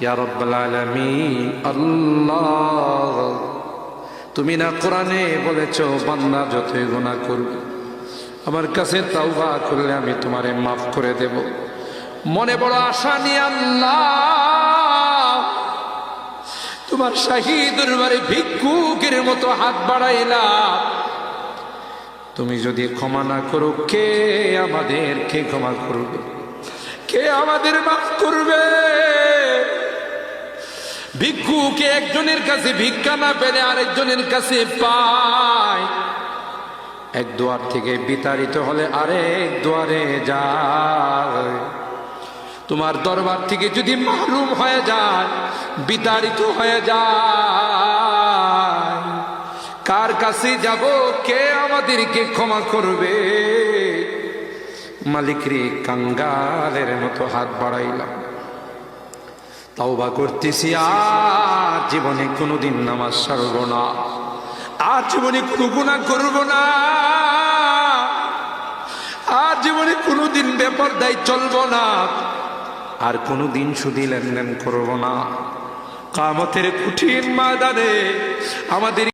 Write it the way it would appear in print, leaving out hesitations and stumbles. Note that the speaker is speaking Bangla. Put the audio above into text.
ইয়া রাব্বাল আলামিন। আল্লাহ, তুমি না কোরআনে বলেছো বান্দা যতই গুনাহ করবে আমার কাছে তাওবা করলে আমি তোমারে মাফ করে দেব। মনে বড় আশা নিয়ে আল্লাহ তোমার শাহী দরবারে ভিক্ষুকের মতো হাত বাড়াইলাম। তুমি যদি ক্ষমা না করো, কে আমাদেরকে ক্ষমা করবে? কে আমাদের মাফ করবে? ভিক্ষুকে একজনের কাছে ভিক্ষা না পেলে আরেকজনের কাছে পায়। এক দুয়ার থেকে বিতাড়িত হলে আরেক দুয়ারে যায়। তোমার দরবার থেকে যদি মাহরুম হয়ে যায়, বিতাড়িত হয়ে যায়, কার কাছে যাব? কে আমাদেরকে ক্ষমা করবে? মালিক রে, কাঙ্গালের মতো হাত বাড়াইলাম, তাওবা করতেছি, আর জীবনে কোনোদিন নামাজ ছাড়ব না, আর জীবনে কোনো গুনাহ করব না, আর জীবনে কোনোদিন বেপরদায় চলব না, আর কোনোদিন সুদী লেনদেন করব না। কিয়ামতের কঠিন ময়দানে আমাদের